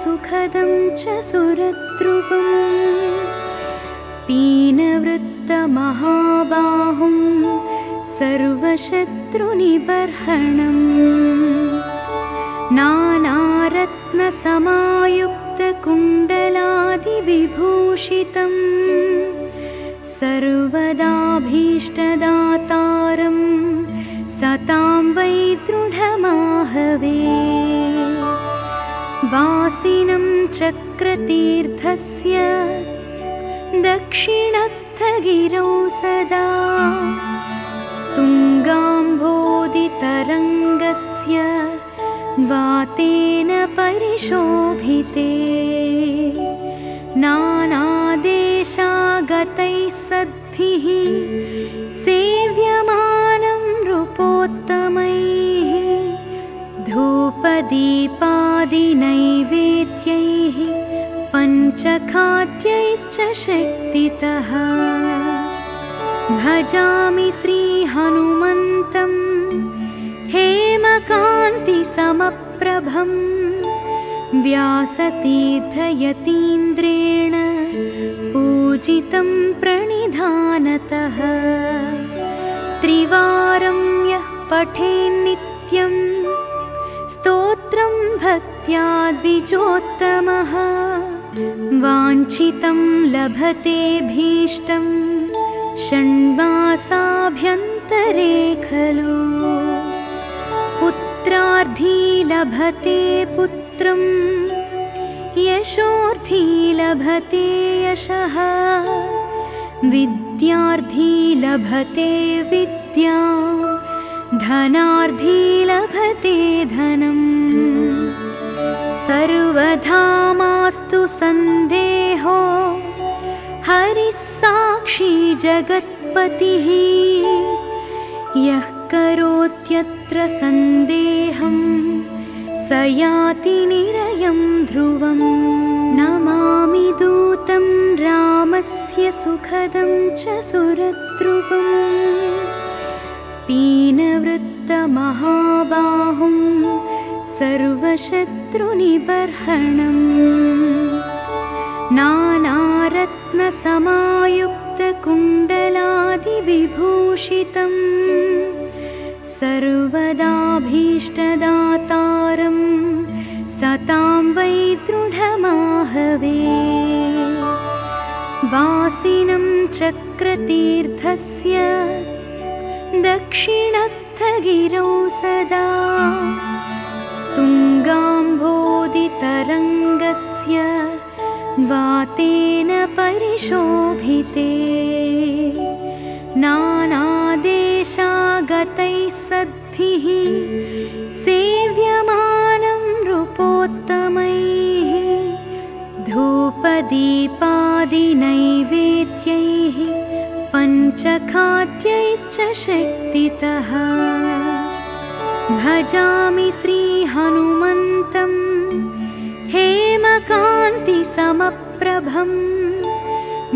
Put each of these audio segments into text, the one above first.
सुखदं च सुरद्रुवम् पीनवृत्तमहाबाहुं सर्वशत्रुनिबर्हणम् नानारत्नसमायुक्तकुण्डलादिविभूषितं सर्वदाभीष्टदातारं सतां वै दृढमाहवे वासिनं चक्रतीर्थस्य दक्षिणस्थगिरौ सदा तुङ्गाम्भोदितरङ्गस्य वातेन परिशोभिते नानादेशागतैः सद्भिः सेव्यमानं नृपोत्तमैः धूपदीपादिनैवेद्यैः पञ्चखाद्यैश्च शक्तितः भजामि श्रीहनुमन्तं हेमकान्तिसमप्रभं व्यासतीर्थयतीन्द्रेण पूजितं प्रणिधानतः त्रिवारं यः पठेन्नित्यं स्तोत्रं भक्त्या द्विजोत्तमः वाञ्छितं लभतेऽभीष्टं षण्मासाभ्यन्तरे खलु पुत्रार्थी लभते पुत्रं यशोर्थी लभते यशः विद्यार्थी लभते विद्यां धनार्थी लभते धनम् सर्वधा मास्तु सन्देहो हरिः साक्षी जगत्पतिः यः करोत्यत्र सन्देहं स याति निरयं ध्रुवम् नमामि दूतं रामस्य सुखदं च सुरद्रुवम् पीनवृत्तमहाबाहुं सर्वशत्रुनिबर्हणम् नानारत्नसमायुक्तकुण्डलादिविभूषितं सर्वदाभीष्टदातारं सतां वै दृढमाहवे वासिनं चक्रतीर्थस्य दक्षिणस्थगिरौ सदा तुङ्गाम्भोदितरङ्गस्य वातेन परिशोभिते नानादेशागतैः सद्भिः सेव्यमानं नृपोत्तमैः धूपदीपादिनैवेद्यैः पञ्चखाद्यैश्च शक्तितः भजामि श्रीहनुमन्तं हेमकान्तिसमप्रभं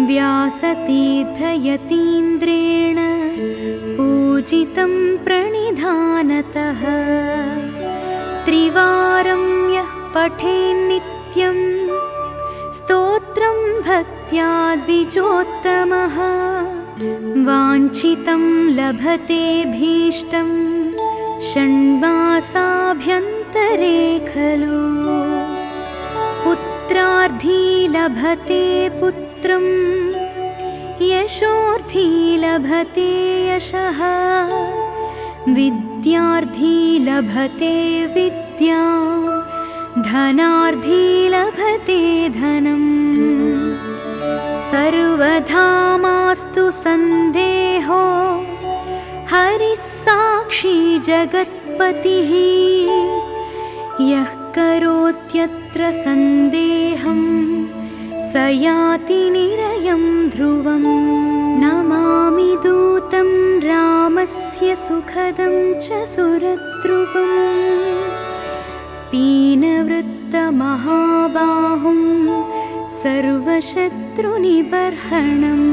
व्यासतीर्थयतीन्द्रेण पूजितं प्रणिधानतः त्रिवारं यः पठेन्नित्यं स्तोत्रं भक्त्या द्विजोत्तमः वाञ्छितं लभतेऽभीष्टं षण्मासाभ्यन्तरे खलु पुत्रार्थी लभते पुत्रं यशोर्थी लभते यशः विद्यार्थी लभते विद्यां धनार्थी लभते धनम् सर्वधा मास्तु सन्देहो हरिः साक्षी जगत्पतिः यः करोत्यत्र सन्देहं स याति निरयं ध्रुवम् नमामि दूतं रामस्य सुखदं च सुरद्रुवम् पीनवृत्तमहाबाहुं सर्वशत्रुनिबर्हणम्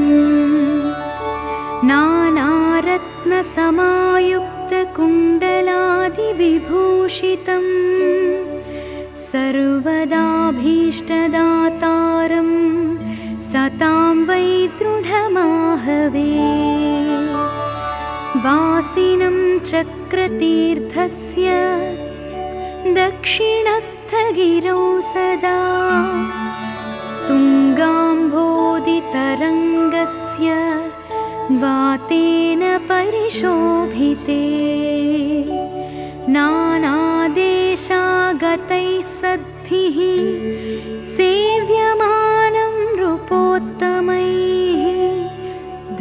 नानारत्नसमायुक्तकुण्डलादिविभूषितं सर्वदा वासिनं चक्रतीर्थस्य दक्षिणस्थगिरौ सदा तुङ्गाम्भोदितरङ्गस्य वातेन परिशोभिते नानादेशागतैः सद्भिः सेव्यमानं नृपोत्तमैः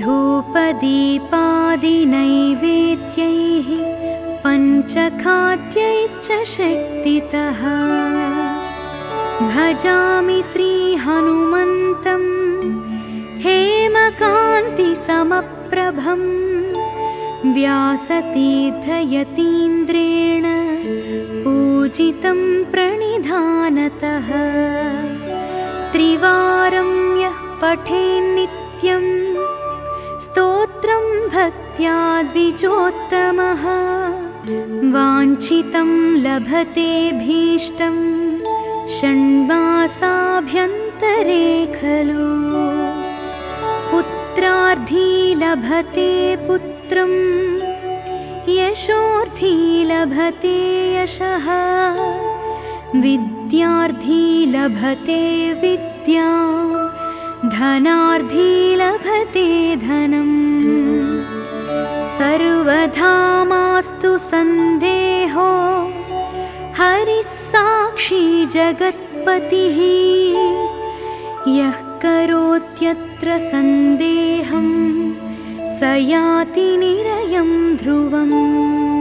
धूपदीपादिनैवेद्यैः पञ्चखाद्यैश्च शक्तितः भजामि श्रीहनुमन्तं हेमकान्तिसमप्रभं व्यासतीर्थयतीन्द्रेण पूजितं प्रणिधानतः त्रिवारं यः पठेन्नित्यं स्तोत्रं भक्त्या द्विजोत्तमः वाञ्छितं लभतेऽभीष्टं षण्मासाभ्यन्तरे खलु पुत्रार्थी लभते पुत्रं यशोर्थी लभते यशः विद्यार्थी लभते विद्यां धनार्थी लभते धनम् सर्वधा मास्तु सन्देहो हरिः साक्षी जगत्पतिः यः करोत्यत्र सन्देहं स याति निरयं ध्रुवम्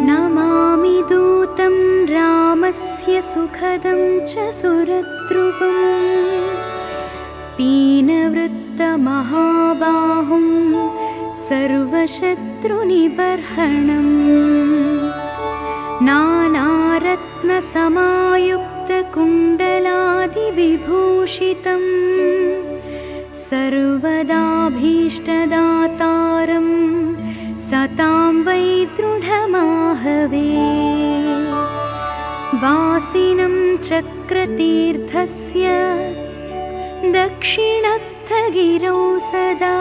नमामि दूतं रामस्य सुखदं च सुरद्रुवम् पीनवृत्तमहाबाहुं सर्वशत्रुनिबर्हणम् नानारत्नसमायुक्तकुण्डलादिविभूषितं सर्वदाभीष्टदातारं सतां वै दृढमाहवे वासिनं चक्रतीर्थस्य दक्षिणस्थगिरौ सदा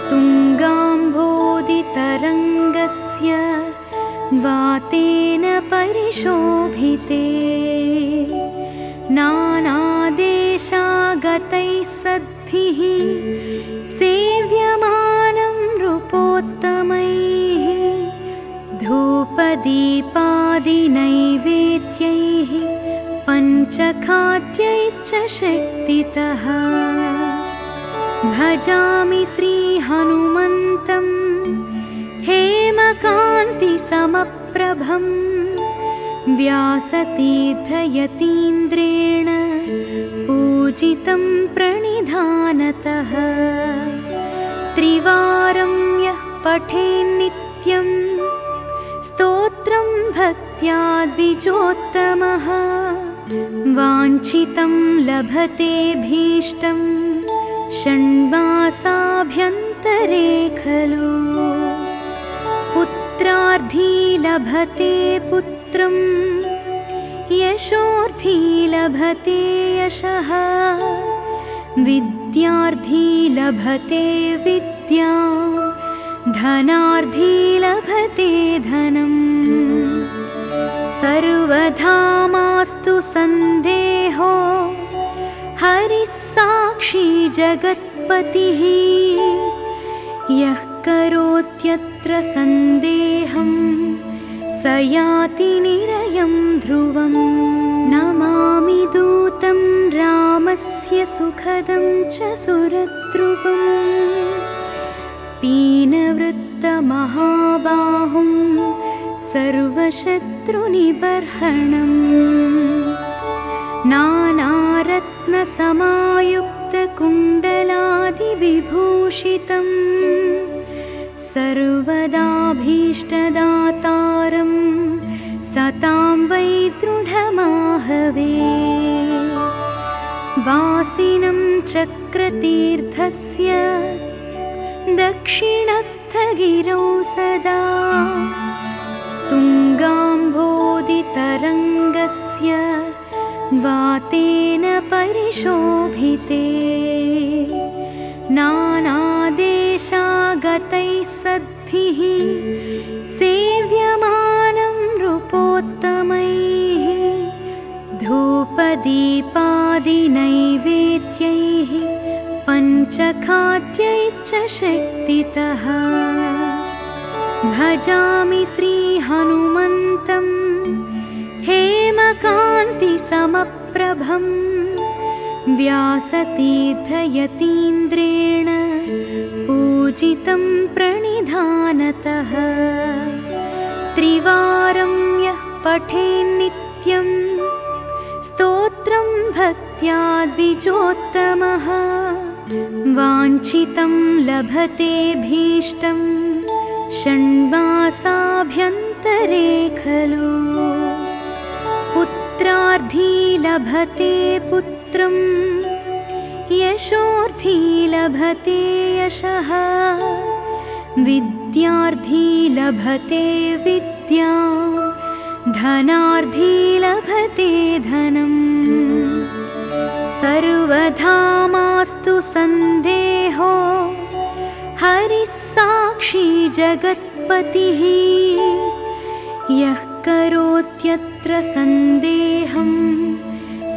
तुङ्गाम्भोदितरङ्गस्य वातेन परिशोभिते नानादेशागतैः सद्भिः सेव्यमानं नृपोत्तमैः धूपदीपादिनैवेद्यैः पञ्चखाद्यैश्च शक्तितः भजामि श्रीहनुमन्तं हेमकान्तिसमप्रभं व्यासतीर्थयतीन्द्रेण पूजितं प्रणिधानतः त्रिवारं यः पठेन्नित्यं स्तोत्रं भक्त्या द्विजोत्तमः वाञ्छितं लभतेऽभीष्टं षण्मासाभ्यन्तरे खलु पुत्रार्थी लभते पुत्रं यशोर्थी लभते यशः विद्यार्थी लभते विद्यां धनार्थी लभते धनम् सर्वधा मास्तु सन्देहो हरिः साक्षी जगत्पतिः यः करोत्यत्र सन्देहं स याति निरयं ध्रुवम् नमामि दूतं रामस्य सुखदं च सुरद्रुवम् पीनवृत्तमहाबाहुं सर्वशत्रुनिबर्हणम् नानारत्नसमायुक्तकुण्डलादिविभूषितं सर्वदाभीष्टदातारं सतां वै दृढमाहवे वासिनं चक्रतीर्थस्य दक्षिणस्थगिरौ सदा तुङ्गाम्भोदितरङ्गस्य वातेन परिशोभिते नानादेशागतैः गतैः सद्भिः सेव्यमानं नृपोत्तमैः धूपदीपादिनैवेद्यैः पञ्चखाद्यैश्च शक्तितः भजामि श्रीहनुमन्तं हेमकान्तिसमप्रभं व्यासतीर्थयतीन्द्रेण पूजितं प्रणिधानतः त्रिवारं यः पठेन्नित्यं स्तोत्रं भक्त्या द्विजोत्तमः वाञ्छितं लभतेऽभीष्टं षण्मासाभ्यन्तरे खलु पुत्रार्थी लभते पुत्रं यशोर्थी लभते यशः विद्यार्थी लभते विद्यां धनार्थी लभते धनम् सर्वधा मास्तु सन्देहो हरिः साक्षी जगत्पतिः यः करोत्यत्र सन्देहं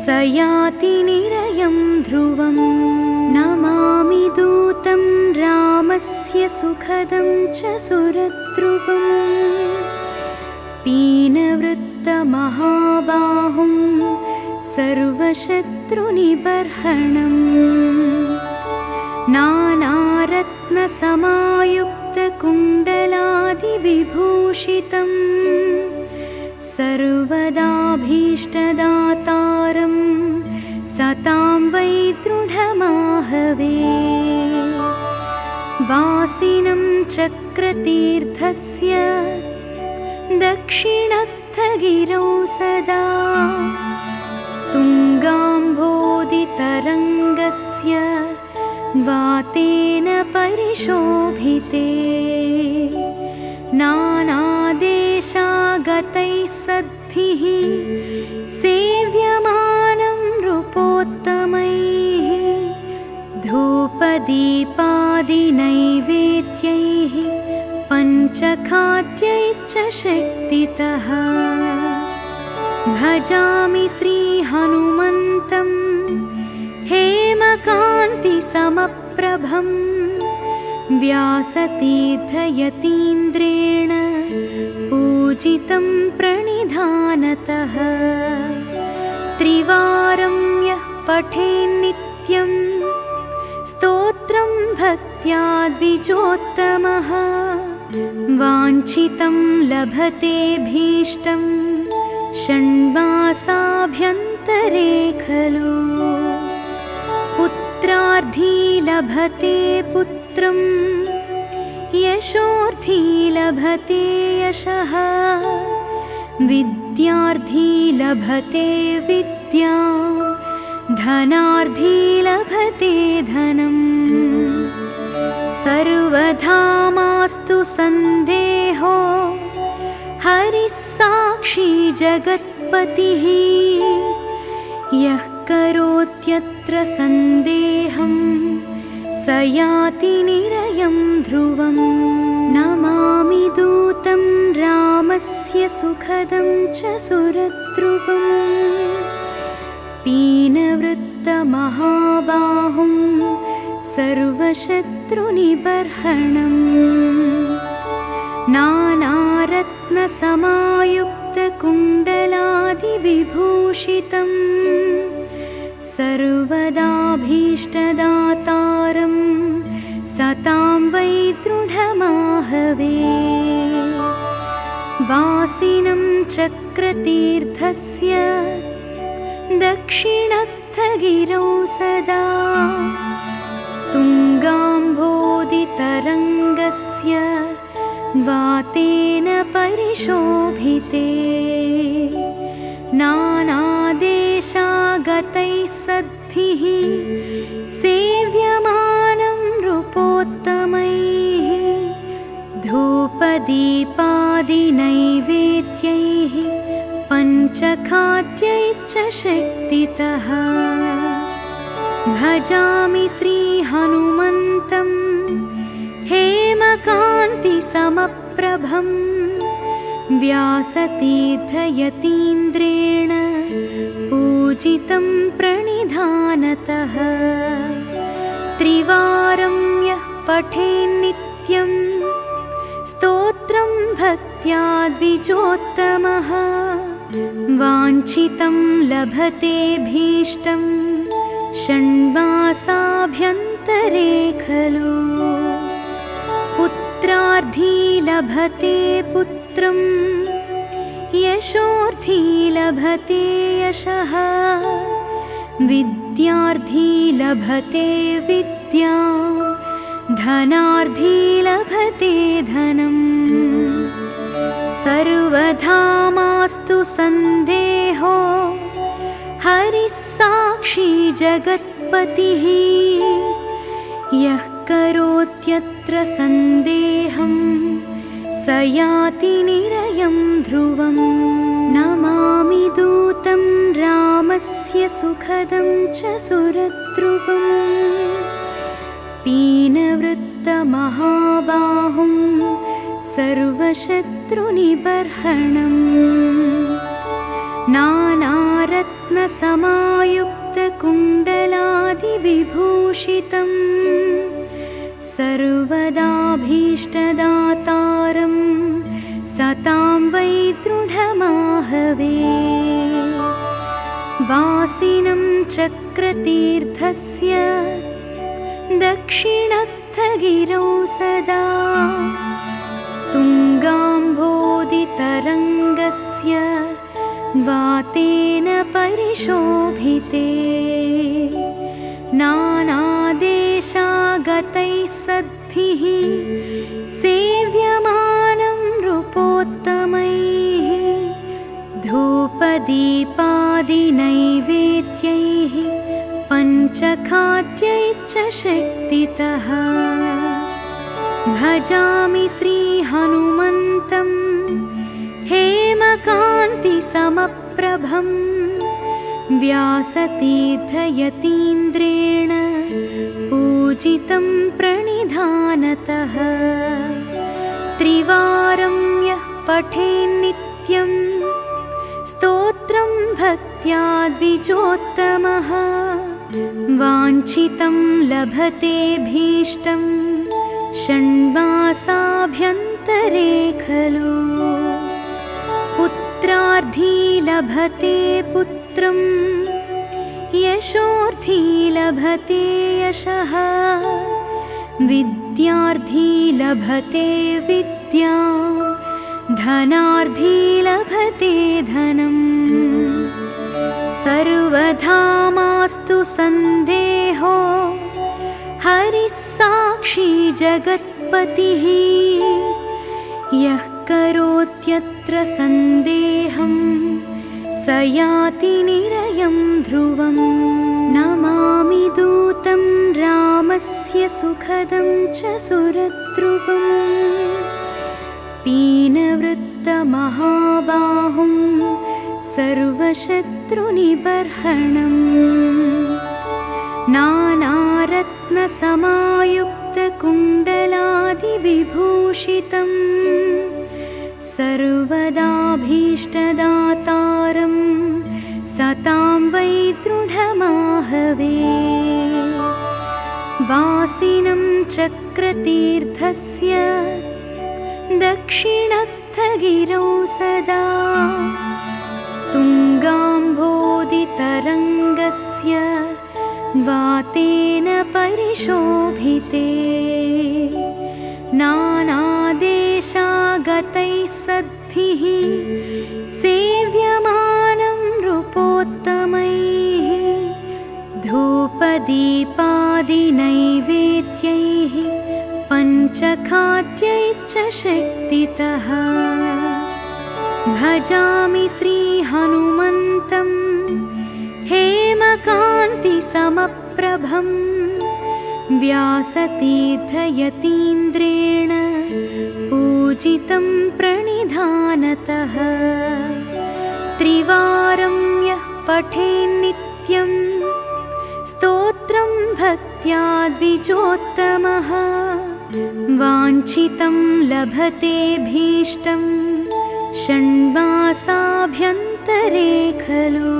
स याति निरयं ध्रुवम् नमामि दूतं रामस्य सुखदं च सुरद्रुवम् पीनवृत्तमहाबाहुं सर्वशत्रुनिबर्हणम् नानारत्नसमायुक्तकुण्डलादिविभूषितं सर्वदाभीष्टदातारं सतां वै दृढमाहवे वासिनं चक्रतीर्थस्य दक्षिणस्थगिरौ सदा तुङ्गाम्भोदितरङ्गस्य वातेन परिशोभिते नानादेशागतैः सद्भिः सेव्यमानं नृपोत्तमैः धूपदीपादिनैवेद्यैः पञ्चखाद्यैश्च शक्तितः भजामि श्रीहनुमन्तं हेमकान्तिसमप्रभं व्यासतीर्थयतीन्द्रेण पूजितं प्रणिधानतः त्रिवारं यः पठेन्नित्यं स्तोत्रं भक्त्या द्विजोत्तमः वाञ्छितं लभतेऽभीष्टं षण्मासाभ्यन्तरे खलु पुत्रार्थी लभते पुत्रं यशोर्थी लभते यशः विद्यार्थी लभते विद्यां धनार्थी लभते धनम् सर्वधा मास्तु सन्देहो हरिः साक्षी जगत्पतिः यः करोत्यत्र सन्देहं स याति निरयं ध्रुवम् नमामि दूतं रामस्य सुखदं च सुरद्रुवम् पीनवृत्तमहाबाहुं सर्वशत्रुनिबर्हणम् नानारत्नसमायुक्तकुण्डलादिविभूषितं सर्वदाभीष्टदातारं सतां वै दृढमाहवे वासिनं चक्रतीर्थस्य दक्षिणस्थगिरौ सदा तुङ्गाम्भोदितरङ्गस्य वातेन परिशोभिते नानादेशागतैः सद्भिः सेव्यमानं नृपोत्तमैः धूपदीपादिनैवेद्यैः पञ्चखाद्यैश्च शक्तितः भजामि श्रीहनुमन्तं हेमकान्तिसमप्रभं व्यासतीर्थयतीन्द्रेण पूजितं प्रणिधानतः त्रिवारं यः पठेन्नित्यं स्तोत्रं भक्त्या द्विजोत्तमः वाञ्छितं लभतेऽभीष्टं षण्मासाभ्यन्तरे खलु पुत्रार्थी लभते पुत्रं यशोर्थी लभते यशः विद्यार्थी लभते विद्यां धनार्थी लभते धनम् सर्वधा मास्तु सन्देहो हरिः साक्षी जगत्पतिः यः करोत्यत्र सन्देहं स याति निरयं ध्रुवम् नमामि दूतं रामस्य सुखदं च सुरद्रुवम् पीनवृत्तमहाबाहुं सर्वशत्रुनिबर्हणम् नानारत्नसमायुक्तकुण्डलादिविभूषितं सर्वदाभीष्टदातारं सतां वै दृढमाहवे वासिनं चक्रतीर्थस्य दक्षिणस्थगिरौ सदा तुङ्गाम्भोदितरङ्गस्य वातेन परिशोभिते नानादेशागतैः सद्भिः सेव्यमानं नृपोत्तमैः धूपदीपादिनैवेद्यैः पञ्चखाद्यैश्च शक्तितः भजामि श्रीहनुमन्तं हेमकान्तिसमप्रभं व्यासतीर्थयतीन्द्रेण पूजितं प्रणिधानतः त्रिवारं यः पठेन्नित्यं स्तोत्रं भक्त्या द्विजोत्तमः वाञ्छितं लभतेऽभीष्टं षण्मासाभ्यन्तरे खलु पुत्रार्थी लभते पुत्रं यशोर्थी लभते यशः विद्यार्थी लभते विद्यां धनार्थी लभते धनम् सर्वधा मास्तु सन्देहो हरिः साक्षी जगत्पतिः यः करोत्यत्र सन्देहं स याति निरयं ध्रुवम् नमामि दूतं रामस्य सुखदं च सुरद्रुवम् पीनवृत्तमहाबाहुं सर्वशत्रुनिबर्हणम् नानारत्नसमायुक्तकुण्डलादिविभूषितं सर्वदाभीष्टदातारं सतां वै दृढमाहवे वासिनं चक्रतीर्थस्य दक्षिणस्थगिरौ सदा तुङ्गाम्भोदितरङ्गस्य वातेन परिशोभिते नानादेशागतैः सद्भिः सेव्यमानं नृपोत्तमैः धूपदीपादिनैवेद्यैः पञ्चखाद्यैश्च शक्तितः भजामि श्रीहनुमन्तं हेमकान्तिसमप्रभं व्यासतीर्थयतीन्द्रेण पूजितं प्रणिधानतः त्रिवारं यः पठेन्नित्यं स्तोत्रं भक्त्या द्विजोत्तमः वाञ्छितं लभतेऽभीष्टं षण्मासाभ्यन्तरे खलु।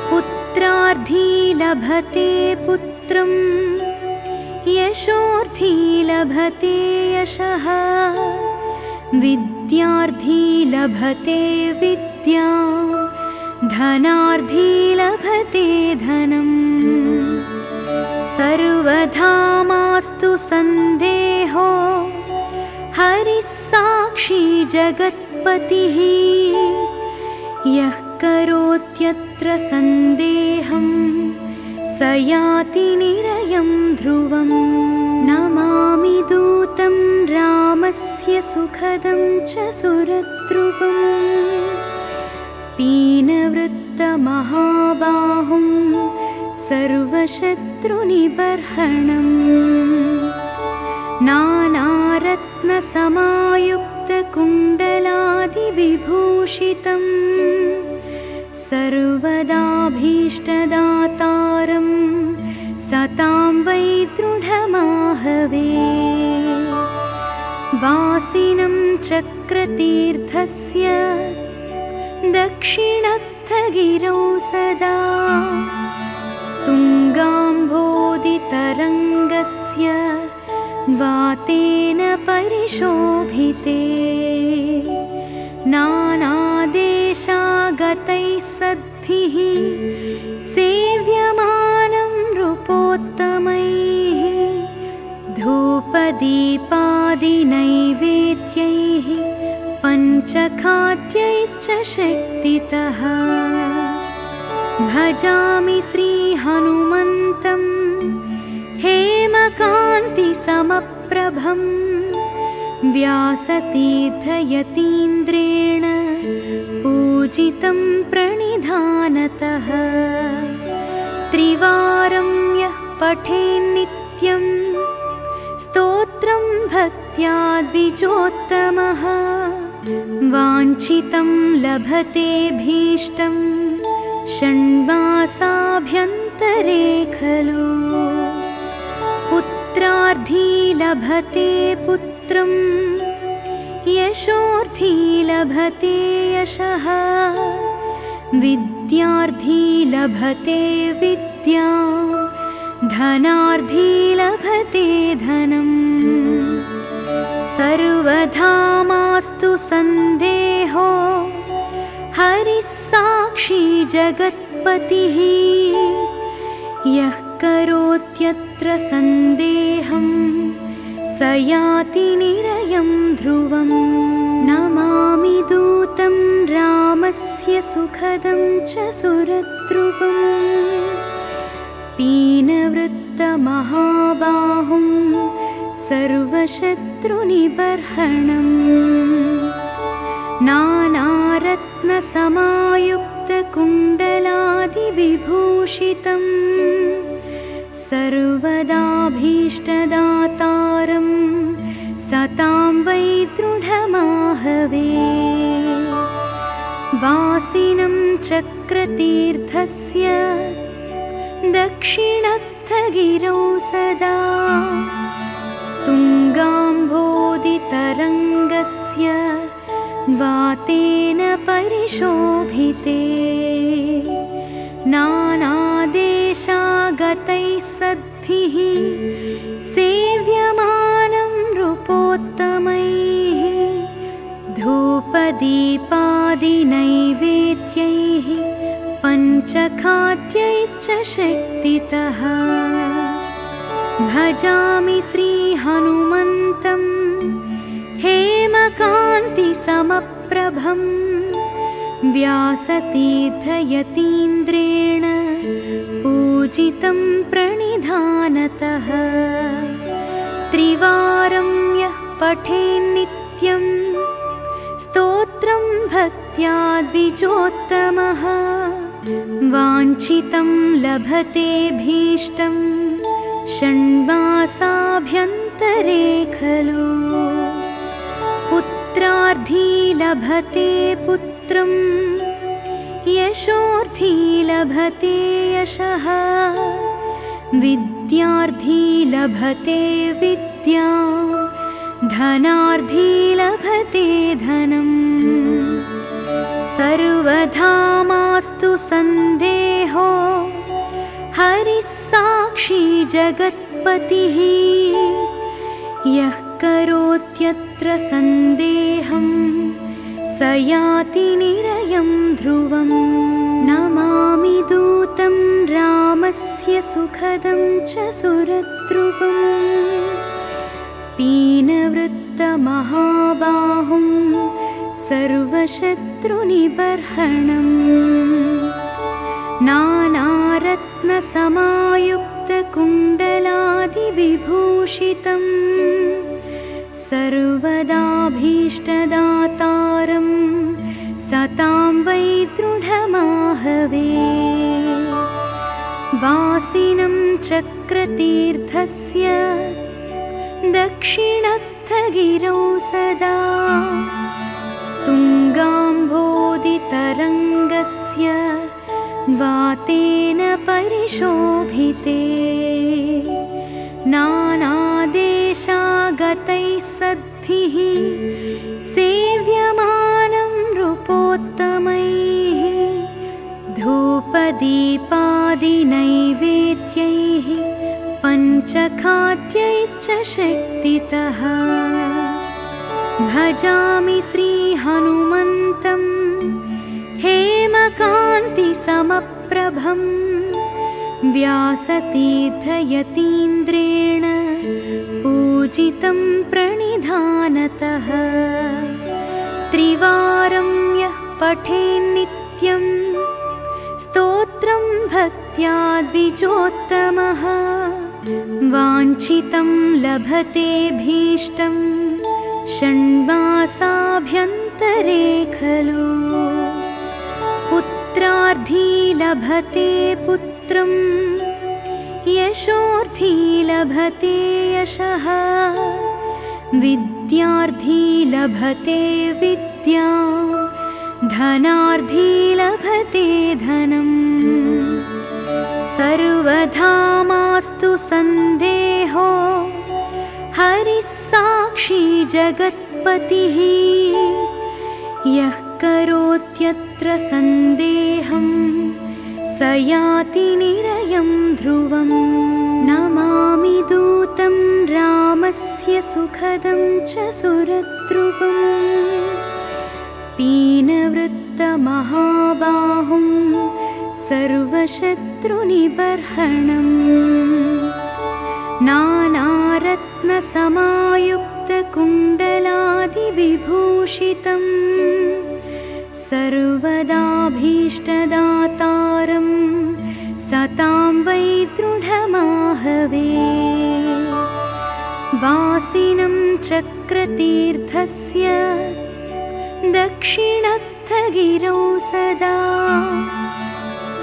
पुत्रार्थी लभते पुत्रं, यशोर्थी लभते यशः, विद्यार्थी लभते विद्यां, धनार्थी लभते धनम्। सर्वथा मास्तु सन्देहो, हरिः साक्षी जगत्पतिः। यः करोत्यत्र सन्देहं, स याति निरयं ध्रुवम्। नमामि दूतं रामस्य सुखदं च सुरद्रुवम्। पीनवृत्तमहाबाहुं सर्वशत्रुनिबर्हणम्। नानारत्नसमायुक्तकुण्डलादिविभूषितं, सर्वदाभीष्टदातारं सतां वै दृढमाहवे। वासिनं चक्रतीर्थस्य दक्षिणस्थगिरौ सदा, तुङ्गाम्भोदितरङ्गस्य वातेन परिशोभिते। नानादेशागतैः सद्भिः सेव्यमानं नृपोत्तमैः, धूपदीपादिनैवेद्यैः पञ्चखाद्यैश्च शक्तितः। भजामि श्रीहनुमन्तं हेमकान्तिसमप्रभं, व्यासतीर्थयतीन्द्रेण पूजितं प्रणिधानतः। त्रिवारं यः पठेन्नित्यं स्तोत्रं भक्त्या द्विजोत्तमः, वाञ्छितं लभतेऽभीष्टं षण्मासाभ्यन्तरे खलु। पुत्रार्थी लभते पुत्रं, यशोर्थी लभते यशः, विद्यार्थी लभते विद्यां, धनार्थी लभते धनम्। सर्वथा मास्तु सन्देहो, हरिः साक्षी जगत्पतिः। यः करोत्यत्र सन्देहं, स याति निरयं ध्रुवम्। नमामि दूतं रामस्य सुखदं च सुरद्रुवम्। पीनवृत्तमहाबाहुं सर्वशत्रुनिबर्हणम्। नानारत्नसमायुक्तकुण्डलादिविभूषितं, सर्वदाभीष्टदातारं सतां वै दृढमाहवे। वासिनं चक्रतीर्थस्य दक्षिणस्थगिरौ सदा, तुङ्गाम्भोदितरङ्गस्य वातेन परिशोभिते। नानादेशागतैः सद्भिः सेव्यमानं नृपोत्तमैः, धूपदीपादिनैवेद्यैः पञ्चखाद्यैश्च शक्तितः। भजामि श्रीहनुमन्तं हेमकान्तिसमप्रभं, व्यासतीर्थयतीन्द्रेण पूजितं प्रणिधानतः। त्रिवारं यः पठेन्नित्यं स्तोत्रं भक्त्या द्विजोत्तमः, वाञ्छितं लभतेऽभीष्टं षण्मासाभ्यन्तरे खलु। पुत्रार्थी लभते पुत्रं, यशोर्थी लभते यशः, विद्यार्थी विद्यार्थी लभते विद्यां धनार्थी लभते धनम् सर्वथा मास्तु सन्देहो हरिः साक्षी जगत्पतिः यः करोत्यत्र सन्देहं स याति निरयं ध्रुवम् नमामि दूतं रामस्य सुखदं च सुरद्रुवम् पीनवृत्तमहाबाहुं सर्वशत्रुनिबर्हणम् नानारत्नसमायुक्तकुण्डलादिविभूषितं सर्वदाभीष्टदातारं सतां वै दृढमाहवे वासिनं चक्रतीर्थस्य दक्षिणस्थगिरौ सदा तुङ्गाम्भोदितरङ्गस्य वातेन परिशोभिते नानादेशागतैः सद्भिः सेव्यमानं नृपोत्तमैः धूपदीपादिनैवेद्यैः पञ्चखाद्यैश्च शक्तितः भजामि श्रीहनुमन्तं हेमकान्तिसमप्रभं व्यासतीर्थयतीन्द्रेण पूजितं प्रणिधानतः त्रिवारं यः पठेन्नित्यं स्तोत्रं भक्त्या द्विजोत्तमः वाञ्छितं लभते भीष्टं षण्मासाभ्यन्तरे खलु पुत्रार्थी लभते पुत्रं यशोर्थी लभते यशः विद्यार्थी लभते विद्यां धनार्थी लभते धनम् सर्वथा मास्तु सन्देहो हरिः साक्षी जगत्पतिः यः करोत्यत्र सन्देहं स याति निरयं ध्रुवम् नमामि दूतं रामस्य सुखदं च सुरद्रुवम् पीनवृत्तमहाबाहुं सर्वशत्रुनिबर्हणम् नानारत्नसमायुक्तकुण्डलादिविभूषितं सर्वदाभीष्टदातारं सतां वै दृढमाहवे वासिनं चक्रतीर्थस्य दक्षिणस्थगिरौ सदा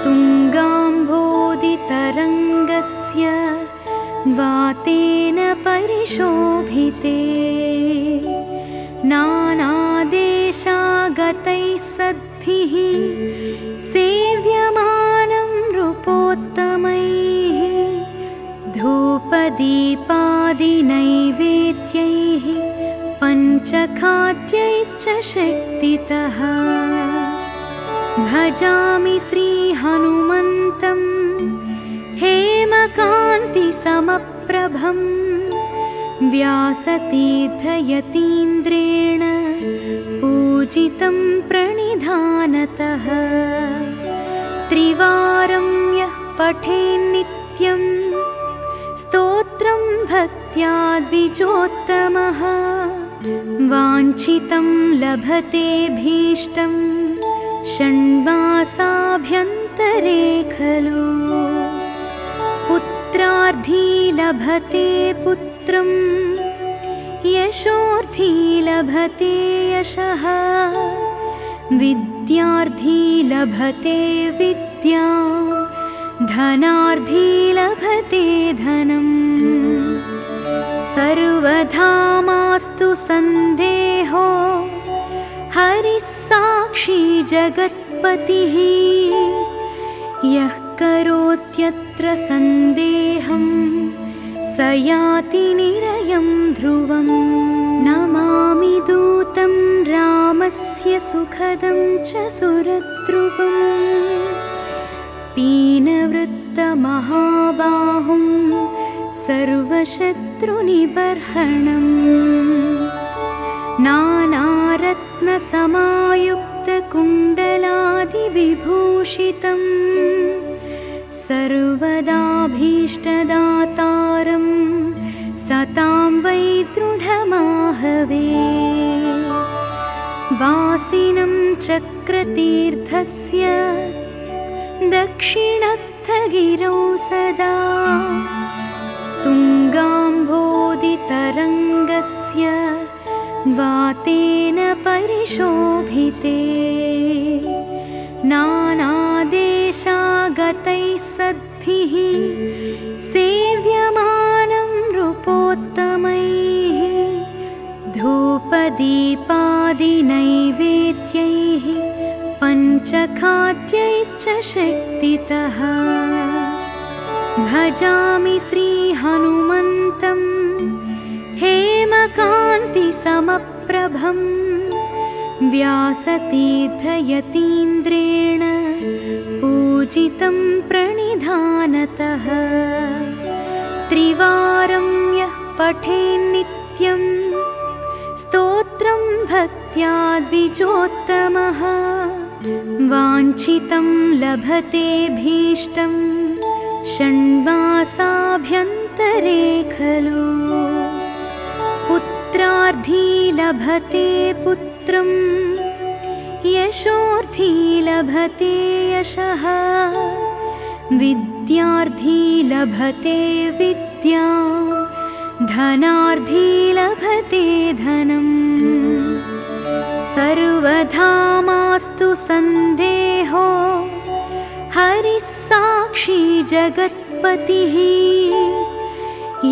तुङ्गाम्भोदितरङ्गस्य वातेन परिशोभिते नानादेशागतैः सद्भिः सेव्यमानं नृपोत्तमैः धूपदीपादिनैवेद्यैः पञ्चखाद्यैश्च शक्तितः भजामि श्रीहनुमन्तं हेमकान्तिसमप्रभं व्यासतीर्थयतीन्द्रेण पूजितं प्रणिधानतः त्रिवारं यः पठेन्नित्यं स्तोत्रं भक्त्या द्विजोत्तमः वाञ्छितं लभते भीष्टं षण्मासाभ्यन्तरे खलु पुत्रार्थी लभते पुत्रं यशोर्थी लभते यशः विद्यार्थी लभते विद्यां धनार्थी लभते धनम् सर्वथा मास्तु सन्देहो हरिः साक्षी जगत्पतिः यः करोत्यत्र सन्देहं स याति निरयं ध्रुवम् नमामि दूतं रामस्य सुखदं च सुरद्रुवम् पीनवृत्तमहाबाहुं सर्वशत्रुनिबर्हणम् नानारत्नसमायुक्तकुण्डलादिविभूषितं सर्वदाभीष्टदातारं सतां वै दृढमाहवे वासिनं चक्रतीर्थस्य दक्षिणस्थगिरौ सदा तुङ्गाम्भोदितरङ्गस्य वातेन परिशोभिते नानादेशागतैः सद्भिः सेव्यमानं नृपोत्तमैः धूपदीपादिनैवेद्यैः पञ्चखाद्यैश्च शक्तितः भजामि श्रीहनुमन्तं हेमकान्तिसमप्रभं व्यासतीर्थयतीन्द्रेण पूजितं प्रणिधानतः त्रिवारं यः पठेन्नित्यं स्तोत्रं भक्त्या द्विजोत्तमः वाञ्छितं लभते भीष्टं षण्मासाभ्यन्तरे खलु पुत्रार्थी लभते पुत्रं यशोर्थी लभते यशः विद्यार्थी लभते विद्यां धनार्थी लभते धनम् सर्वधा मास्तु सन्देहो हरिः साक्षी जगत्पतिः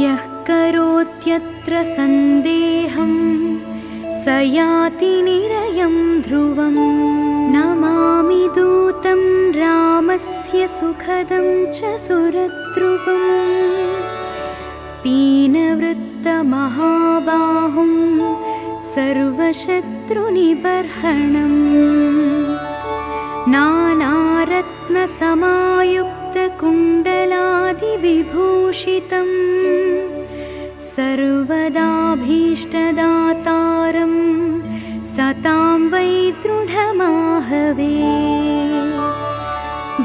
यः करोत्यत्र सन्देहं स याति निरयं ध्रुवम् नमामि दूतं रामस्य सुखदं च सुरद्रुवम् पीनवृत्तमहाबाहुं सर्वशत्रुनिबर्हणम् नानारत्नसमायुक्तकुण्डलादिविभूषितं सर्वदाभीष्टदातारं सतां वै दृढमाहवे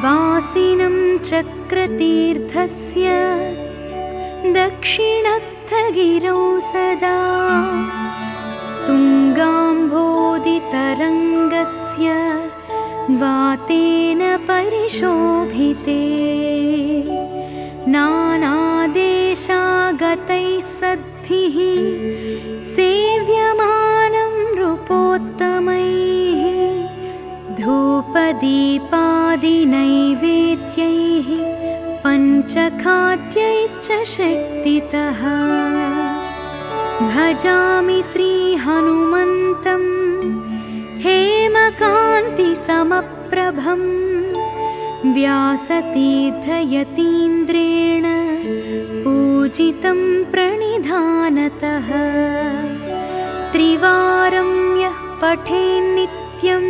वासिनं चक्रतीर्थस्य दक्षिणस्थगिरौ सदा तुङ्गाम्भोदितरङ्गस्य वातेन परिशोभिते नानादेशागतैः सद्भिः सेव्यमानं नृपोत्तमैः धूपदीपादिनैवेद्यैः पञ्चखाद्यैश्च शक्तितः भजामि श्रीहनुमन्तं हेमकान्तिसमप्रभं व्यासतीर्थयतीन्द्रेण पूजितं प्रणिधानतः त्रिवारं यः पठेन्नित्यं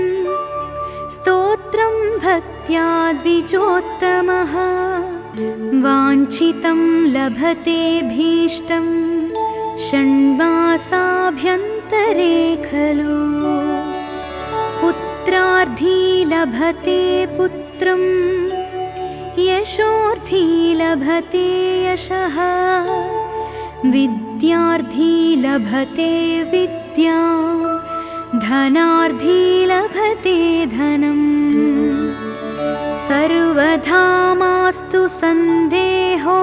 स्तोत्रं भक्त्या द्विजोत्तमः वाञ्छितं लभते भीष्टं षण्मासाभ्यन्तरे खलु पुत्रार्थी लभते पुत्रं यशोर्थी लभते यशः विद्यार्थी लभते विद्यां धनार्थी लभते धनम् सर्वधा मास्तु सन्देहो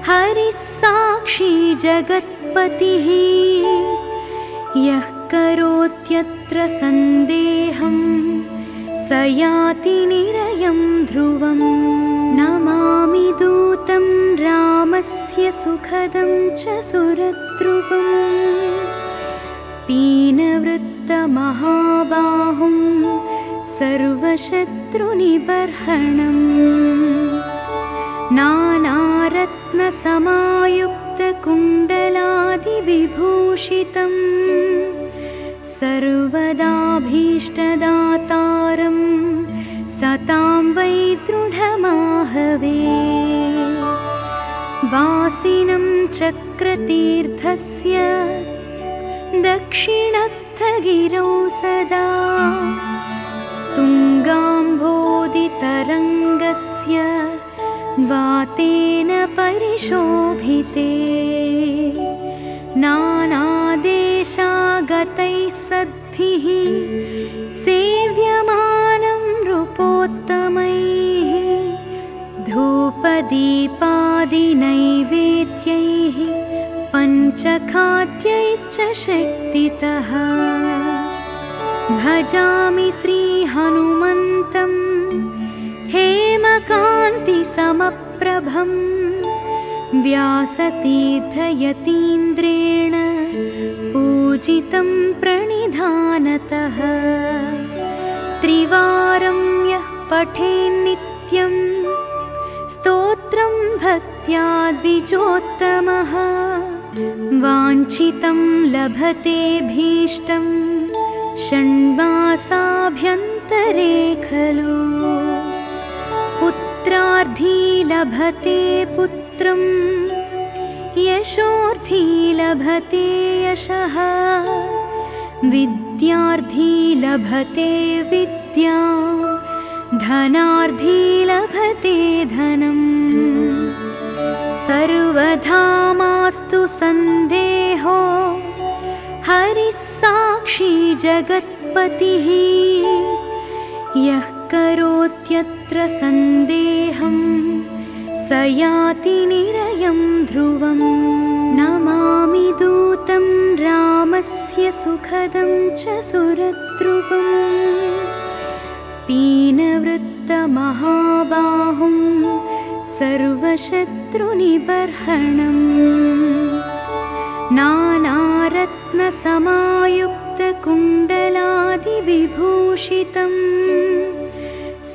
हरिः साक्षी जगत्पतिः यः करोत्यत्र सन्देहं स याति निरयं ध्रुवम् नमामि दूतं रामस्य सुखदं च सुरद्रुवम् पीनवृत्तमहाबाहुं सर्वशत्रुनिबर्हणम् नानारत्नसमायुक्तकुण्डलादिविभूषितं सर्वदाभीष्टदातारं सतां वै दृढमाहवे। वासिनं चक्रतीर्थस्य दक्षिणस्थगिरौ सदा तुङ्गाम्भोदितरङ्गस्य वातेन परिशोभिते। नानादेशागतैः सद्भिः सेव्यमानं नृपोत्तमैः धूपदीपादिनैवेद्यैः पञ्चखाद्यैश्च शक्तितः। भजामि श्रीहनुमन्तं हेमकान्तिसमप्रभं व्यासतीर्थयतीन्द्रेण पूजितं प्रणिधानतः। त्रिवारं यः पठेन्नित्यं स्तोत्रं भक्त्या द्विजोत्तमः वाञ्छितं लभते भीष्टं षण्मासाभ्यन्तरे खलु। पुत्रार्थी लभते पुत्रं यशोर्थी लभते यशः विद्यार्थी लभते विद्यां धनार्थी लभते धनम्। सर्वधा मास्तु सन्देहो हरिः साक्षी जगत्पतिः यः करोत्यत्र सन्देहं स याति निरयं ध्रुवम्। नमामि दूतं रामस्य सुखदं च सुरद्रुवम् पीनवृत्तमहाबाहुं सर्वशत्रुनिबर्हणम्। नानारत्नसमायुक्तकुण्डलादिविभूषितं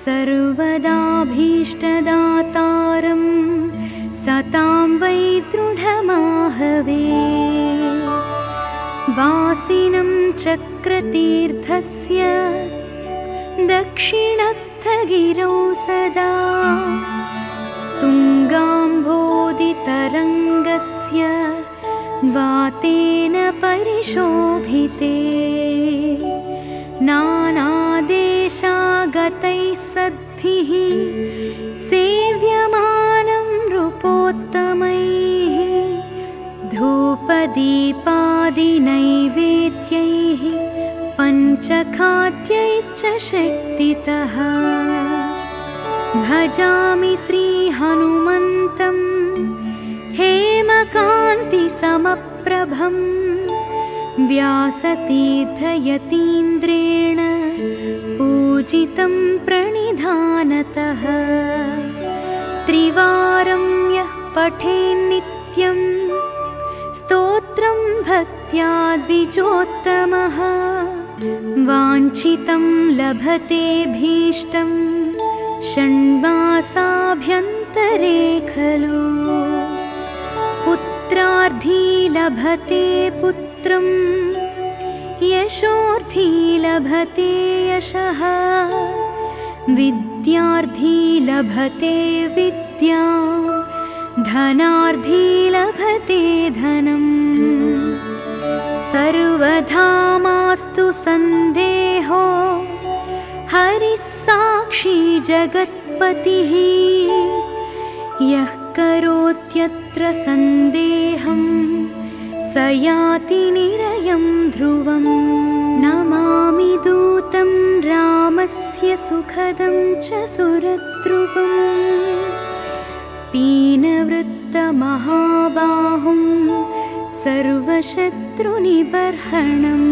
सर्वदाभीष्टदातारं सतां वै दृढमाहवे। वासिनं चक्रतीर्थस्य दक्षिणस्थगिरौ सदा तुङ्गाम्भोदितरङ्गस्य वातेन परिशोभिते। नानादेशागतैः सद्भिः सेव्यमानं नृपोत्तमैः धूपदीपादिनैवेद्यैः पञ्चखाद्यैश्च शक्तितः। भजामि श्रीहनुमन्तं हेमकान्तिसमप्रभं व्यासतीर्थयतीन्द्रेण पूजितं प्रणिधानतः। त्रिवारं यः पठेन्नित्यं स्तोत्रं भक्त्या द्विजोत्तमः वाञ्छितं लभते भीष्टं षण्मासाभ्यन्तरे खलु। पुत्रार्थी लभते पुत्रं यशोर्थी लभते यशः विद्यार्थी लभते विद्यां धनार्थी लभते धनम्। सर्वधा मास्तु सन्देहो हरिः साक्षी जगत्पतिः यः करोत्यत्र सन्देहं स याति निरयं ध्रुवम्। नमामि दूतं रामस्य सुखदं च सुरद्रुवम् पीनवृत्तमहाबाहुं सर्वशत्रुनिबर्हणम्।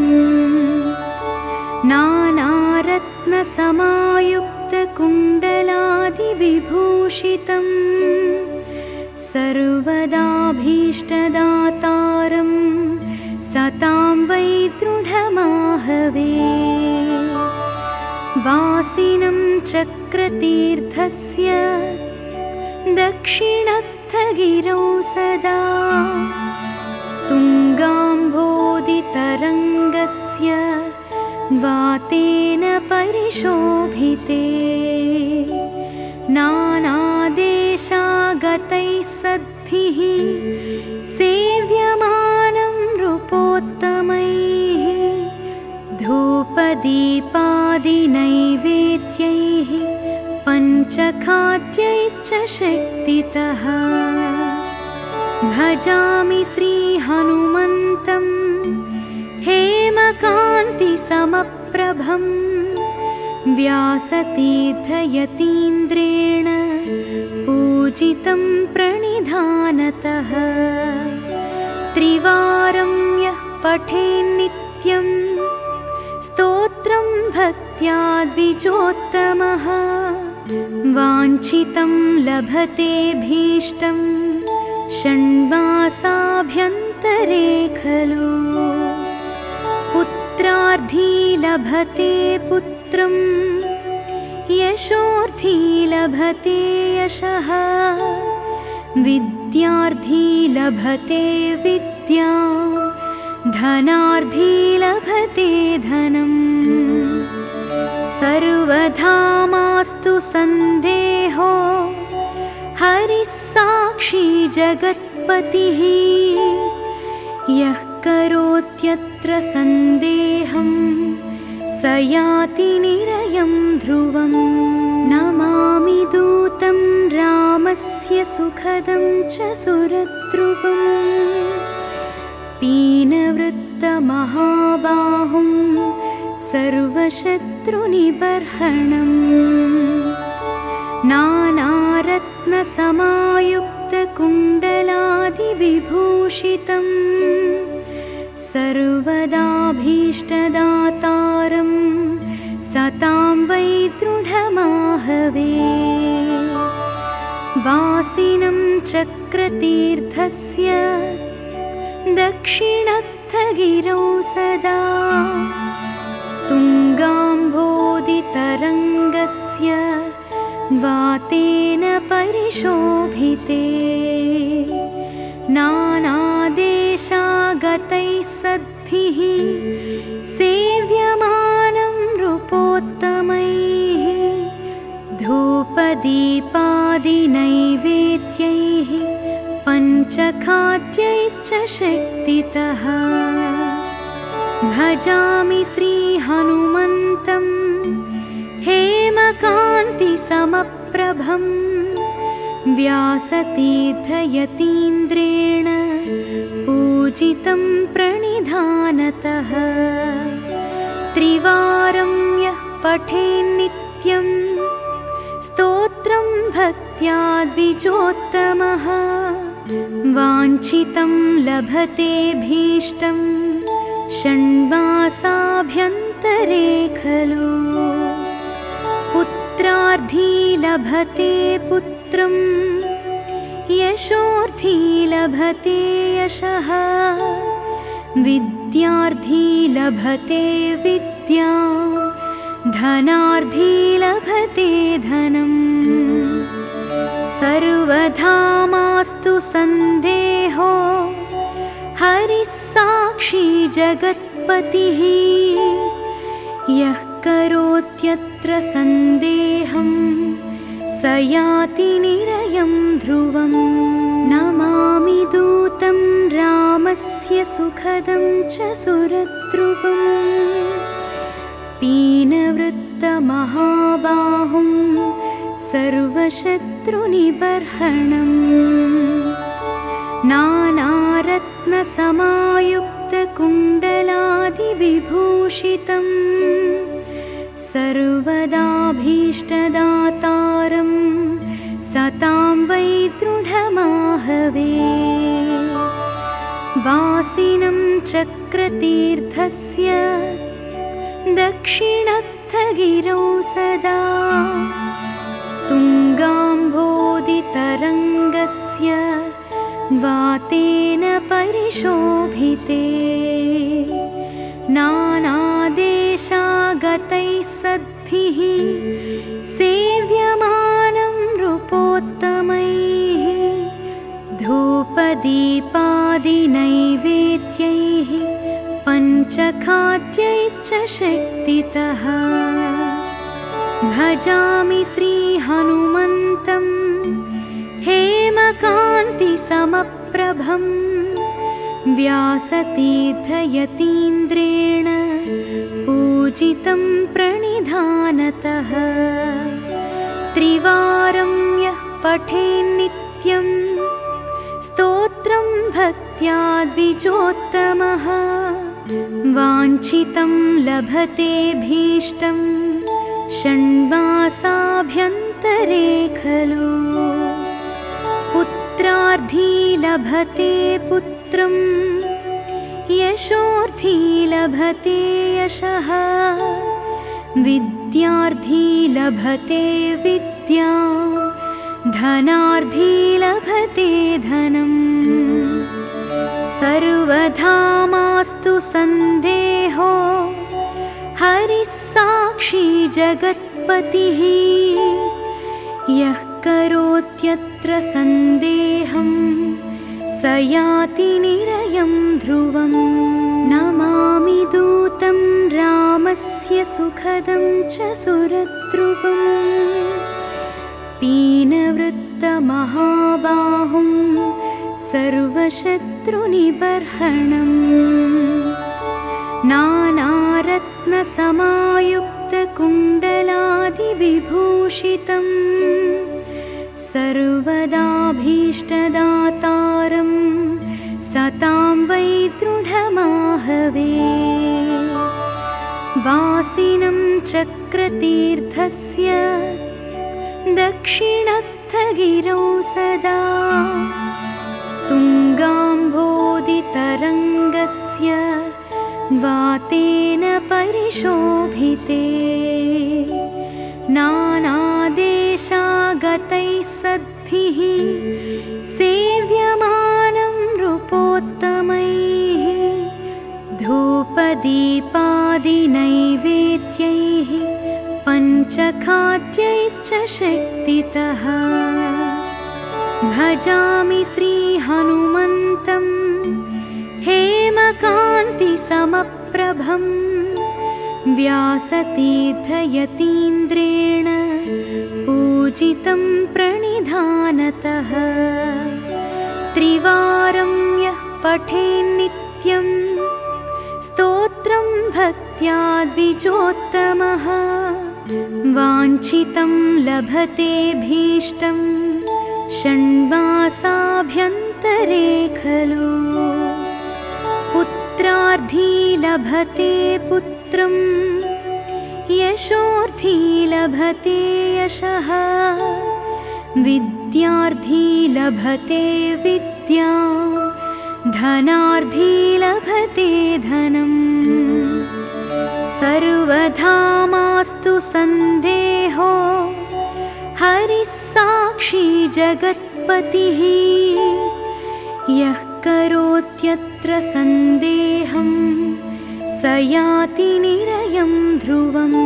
नानारत्नसमायुक्तकुण्डलादिविभूषितं सर्वदाभीष्टदातारं सतां वै दृढमाहवे। वासिनं चक्रतीर्थस्य दक्षिणस्थगिरौ सदा तुङ्गाम्भोदितरङ्गस्य वातेन परिशोभिते नानादेशागतैः सद्भिः सेव्यमानं नृपोत्तमैः धूपदीपादिनैवेद्यैः पञ्चखाद्यैश्च शक्तितः भजामि श्रीहनुमन्तं हेमकान्तिसमप्रभं व्यासतीर्थयतीन्द्रेण पूजितं प्रणिधानतः त्रिवारं यः पठेन्नित्यं स्तोत्रं भक्त्या द्विजोत्तमः वाञ्छितं लभतेऽभीष्टं षण्मासाभ्यन्तरे खलु पुत्रार्थी लभते पुत्रं यशोर्थी लभते यशः विद्यार्थी लभते विद्यां धनार्थी लभते धनम् सर्वधा मास्तु सन्देहो हरिः साक्षी जगत्पतिः यः करोत्यत्र सन्देहं स याति निरयं ध्रुवम् नमामि दूतं रामस्य सुखदं च सुरद्रुवम् पीनवृत्तमहाबाहुं सर्वशत्रुनिबर्हणम् नानारत्नसमायुक्तकुण्डलादिविभूषितं सर्वदाभीष्टदातारं सतां वै दृढमाहवे वासिनं चक्रतीर्थस्य दक्षिणस्थगिरौ सदा तुङ्गाम्भोदितरङ्गस्य वातेन परिशोभिते नानादेशागतैः सद्भिः सेव्यमानं नृपोत्तमैः धूपदीपादिनैवेद्यैः पञ्चखाद्यैश्च शक्तितः भजामि श्रीहनुमन्तं हेमकान्तिसमप्रभं व्यासतीर्थयतीन्द्रेण पूजितं प्रणिधानतः त्रिवारं यः पठेन्नित्यं स्तोत्रं भक्त्या द्विजोत्तमः वाञ्छितं लभतेऽभीष्टं षण्मासाभ्यन्तरे खलु पुत्रार्थी लभते पुत्रं यशोर्थी लभते यशः विद्यार्थी लभते विद्यां धनार्थी लभते धनम् सर्वधा मास्तु सन्देहो हरिः साक्षी जगत्पतिः यः करोत्यत्र सन्देहं स याति निरयं ध्रुवम् नमामि दूतं रामस्य सुखदं च सुरद्रुवम् पीनवृत्तमहाबाहुं सर्वशत्रुनिबर्हणम् नानारत्नसमायुक्तकुण्डलादिविभूषितं सर्वदाभीष्टदातारं सतां वै दृढमाहवे वासिनं चक्रतीर्थस्य दक्षिणस्थगिरौ सदा तुङ्गाम्भोदितरङ्गस्य वातेन परिशोभिते नानादेशागतैः सद्भिः सेव्यमानं नृपोत्तमैः धूपदीपादिनैवेद्यैः पञ्चखाद्यैश्च शक्तितः भजामि श्रीहनुमन्तं हेमकान्तिसमप्रभं व्यासतीर्थयतीन्द्रेण पूजितं प्रणिधानतः त्रिवारं यः पठेन्नित्यं स्तोत्रं भक्त्या द्विजोत्तमः वाञ्छितं लभतेऽभीष्टं षण्मासाभ्यन्तरे खलु पुत्रार्थी लभते पुत्रं यशोर्थी लभते यशः विद्यार्थी लभते विद्यां धनार्थी लभते धनम् सर्वधा मास्तु सन्देहो हरिः साक्षी जगत्पतिः यः करोत्यत्र सन्देहं स याति निरयं ध्रुवम् नमामि दूतं रामस्य सुखदं च सुरद्रुवम् पीनवृत्तमहाबाहुं सर्वशत्रुनिबर्हणम् नानारत्नसमायुक्तकुण्डलादिविभूषितं सर्वदाभीष्टदातारं सतां वै दृढमाहवे वासिनं चक्रतीर्थस्य दक्षिणस्थगिरौ सदा तुङ्गाम्भोदितरङ्गस्य वातेन परिशोभिते नानादेशागतैः सद्भिः सेव्यमानं नृपोत्तमैः धूपदीपादिनैवेद्यैः पञ्चखाद्यैश्च शक्तितः भजामि श्रीहनुमन्तं हेमकान्तिसमप्रभं व्यासतीर्थयतीन्द्रेण पूजितं प्रणिधानतः त्रिवारं यः पठेन्नित्यं स्तोत्रं भक्त्या द्विजोत्तमः वाञ्छितं लभतेऽभीष्टं षण्मासाभ्यन्तरे खलु पुत्रार्थी लभते पुत्रं यशोर्थी लभते यशः विद्यार्थी लभते विद्यां धनार्थी लभते धनम् सर्वधा मास्तु सन्देहो हरिः साक्षी जगत्पतिः यः करोत्यत्र सन्देहं स याति निरयं ध्रुवम्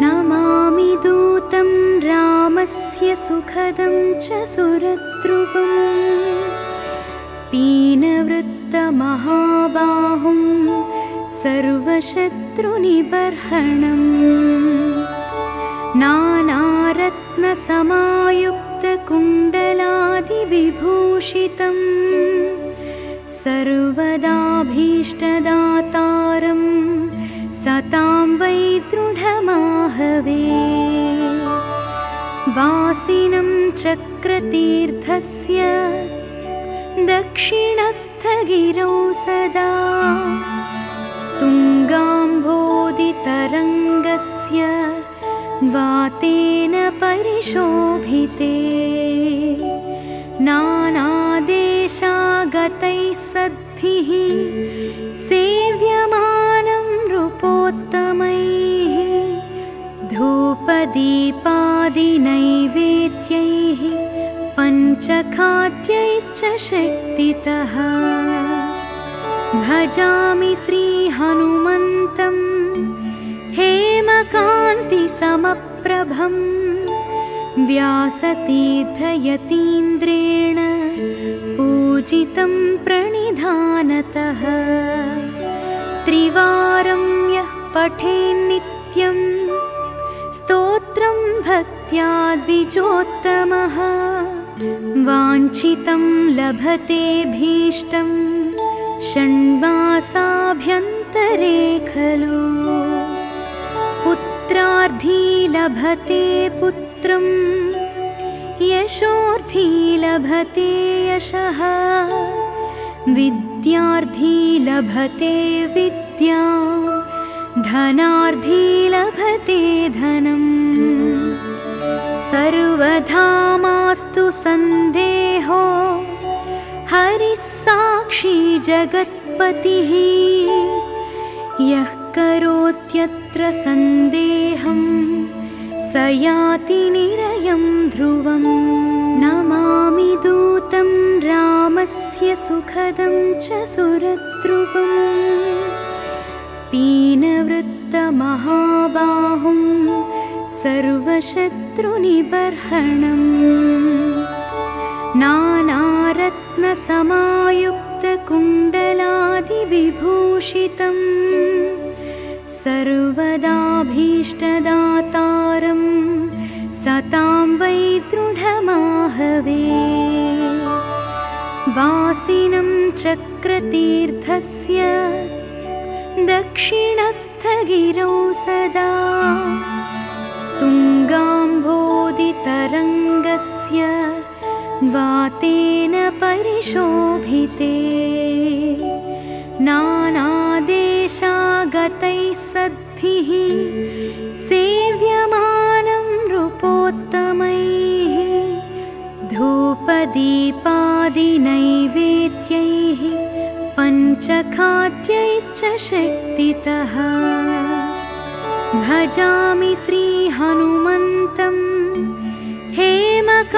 नमामि दूतं रामस्य सुखदं च सुरद्रुवम् पीनवृत्तमहाबाहुं सर्वशत्रुनिबर्हणम् नानारत्नसमायुक्तकुण्डलादिविभूषितं सर्वदाभीष्टदातारं सतां वै दृढमाहवे वासिनं चक्रतीर्थस्य दक्षिणस्थगिरौ सदा तुङ्गाम्भोदितरङ्गस्य वातेन परिशोभिते नानादेशागतैः सद्भिः सेव्यमानं नृपोत्तमैः धूपदीपादिनैवेद्यैः पञ्चखाद्यैश्च शक्तितः भजामि श्रीहनुमन्तं हेमकान्तिसमप्रभं व्यासतीर्थयतीन्द्रेण पूजितं पूजितं प्रणिधानतः त्रिवारं यः पठेन्नित्यं स्तोत्रं भक्त्या द्विजोत्तमः वाञ्छितं लभतेऽभीष्टं षण्मासाभ्यन्तरे खलु पुत्रार्थी लभते पुत्रं यशोर्थी लभते यशः विद्यार्थी लभते विद्यां धनार्थी लभते धनम् सर्वधा मास्तु सन्देहो हरिः साक्षी जगत्पतिः यः करोत्यत्र सन्देहं स याति निरयं ध्रुवम् नमामि दूतं रामस्य सुखदं च सुरद्रुवम् पीनवृत्तमहाबाहुं सर्वशत्रुनिबर्हणम् नानारत्नसमायुक्तकुण्डलादिविभूषितं सर्वदाभीष्टदातारं सतां वै दृढमाहवे वासिनं चक्रतीर्थस्य दक्षिणस्थगिरौ सदा तुङ्गाम्भोदितरङ्गस्य वातेन परिशोभिते नानादेशागतैः सद्भिः सेव्यमानं नृपोत्तमैः धूपदीपादिनैवेद्यैः पञ्चखाद्यैश्च शक्तितः भजामि श्रीहनुमन्तं हेमकान्तिसमप्रभं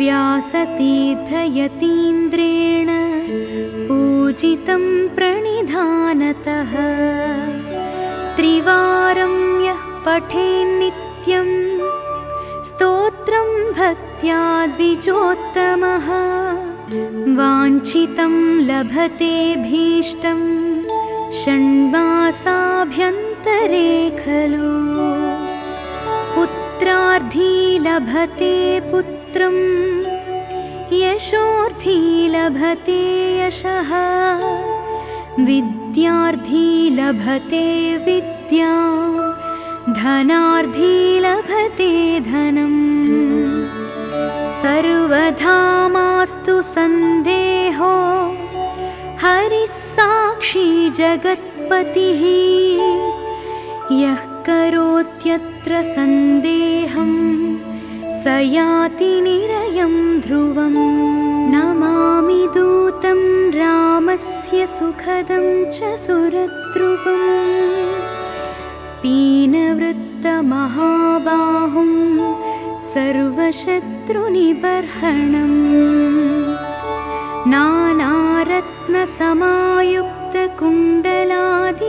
व्यासतीर्थयतीन्द्रेण पूजितं प्रणिधानतः त्रिवारं यः पठेन्नित्यं स्तोत्रं भक्त्या द्विजोत्तमः वाञ्छितं लभतेऽभीष्टं षण्मासाभ्यन्तरे खलु पुत्रार्थी लभते पुत्रं यशोर्थी लभते यशः विद्यार्थी लभते विद्यां धनार्थी लभते धनम् सर्वधा मास्तु सन्देहो हरिः साक्षी जगत्पतिः यः करोत्यत्र सन्देहं स याति निरयं ध्रुवम् नमामि दूतं रामस्य सुखदं च सुरद्रुवम् पीनवृत्तमहाबाहुं सर्वशत्रुनिबर्हणम्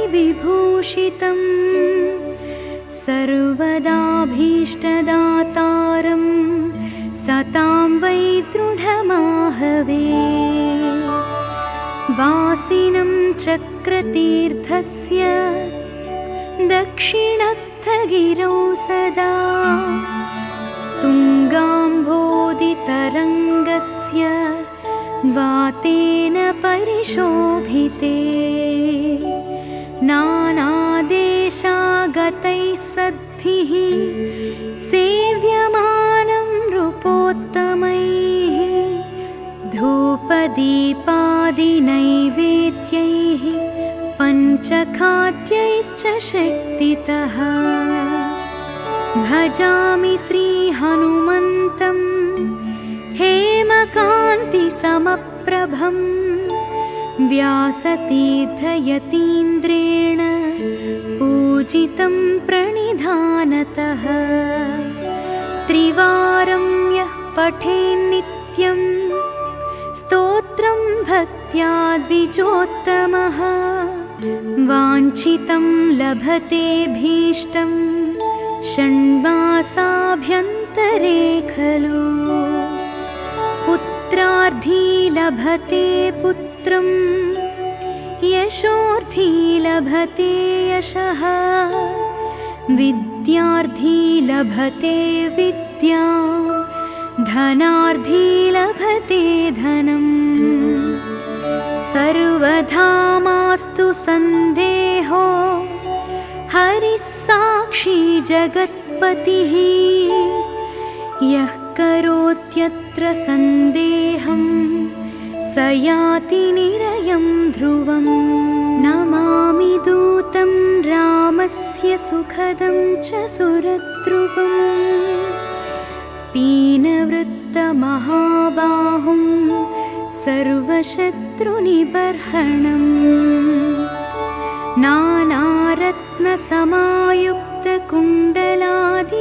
नानारत्नसमायुक्तकुण्डलादिविभूषितं सर्वदाभीष्टदातारं सतां वै दृढमाहवे वासिनं चक्रतीर्थस्य दक्षिणस्थगिरौ सदा तुङ्गाम्भोदितरङ्गस्य वातेन परिशोभिते नानादेशागतैः सद्भिः सेव्यमानं नृपोत्तमैः धूपदीपादिनैवेद्यैः पञ्चखाद्यैश्च शक्तितः भजामि श्रीहनुमन्तं हेमकान्तिसमप्रभं व्यासतीर्थयतीन्द्रेण पूजितं प्रणिधानतः त्रिवारं यः पठेन्नित्यं स्तोत्रं भक्त्या द्विजोत्तमः वाञ्छितं लभतेऽभीष्टं षण्मासाभ्यन्तरे खलु पुत्रार्थी लभते पुत्रं यशोर्थी लभते यशः विद्यार्थी लभते विद्यां धनार्थी लभते धनम् सर्वथा मास्तु सन्देहो हरिः साक्षी जगत्पतिः यः करोत्यत्र सन्देहं स याति निरयं ध्रुवम् नमामि दूतं रामस्य सुखदं च सुरद्रुवम् पीनवृत्तमहाबाहुं सर्वशत्रुनिबर्हणम्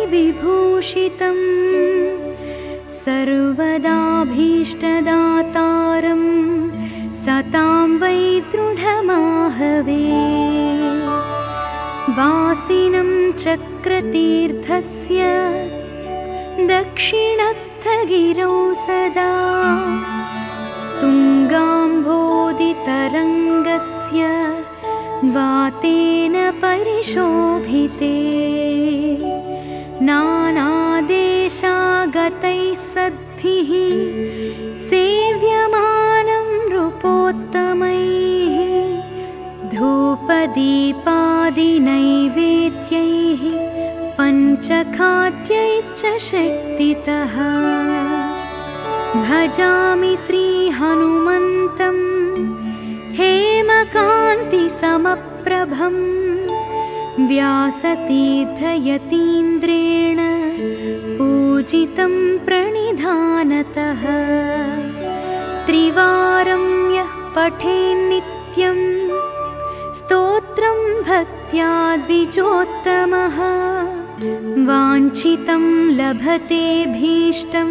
नानारत्नसमायुक्तकुण्डलादिविभूषितं सर्वदाभीष्टदातारं सतां वै दृढमाहवे वासिनं चक्रतीर्थस्य दक्षिणस्थगिरौ सदा तुङ्गाम्भोदितरङ्गस्य वातेन परिशोभिते नानादेशागतैः सद्भिः सेव्यमानं नृपोत्तमैः धूपदीपादिनैवेद्यैः पञ्चखाद्यैश्च शक्तितः भजामि श्रीहनुमन्तं हेमकान्तिसमप्रभं व्यासतीर्थयतीन्द्रेण पूजितं प्रणिधानतः त्रिवारं यः पठेन्नित्यं स्तोत्रं भक्त्या द्विजोत्तमः वाञ्छितं लभते भीष्टं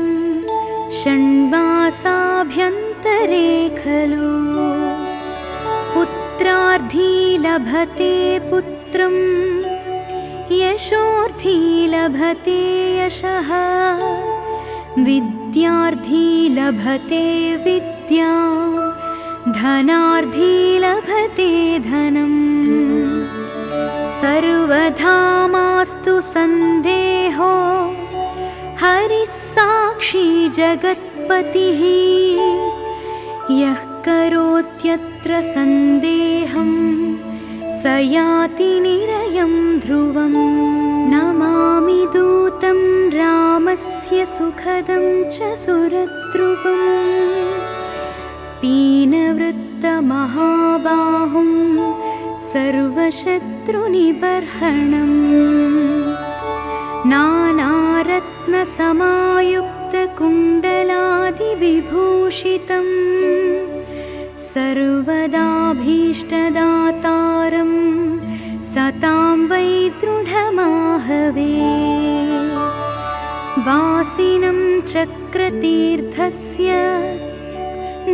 षण्मासाभ्यन्तरे खलु पुत्रार्थी लभते पुत्रं यशोर्थी लभते यशः विद्यार्थी लभते विद्यां धनार्थी लभते धनम् सर्वथा मास्तु सन्देहो हरिः साक्षी जगत्पतिः यः करोत्यत्र सन्देहं स याति निरयं ध्रुवम् नमामि दूतं रामस्य सुखदं च सुरद्रुवम् पीनवृत्तमहाबाहुं सर्वशत्रुनिबर्हणम् नानारत्नसमायुक्तकुण्डलादिविभूषितं सर्वदाभीष्टदातारं सतां वै दृढमाहवे वासिनं चक्रतीर्थस्य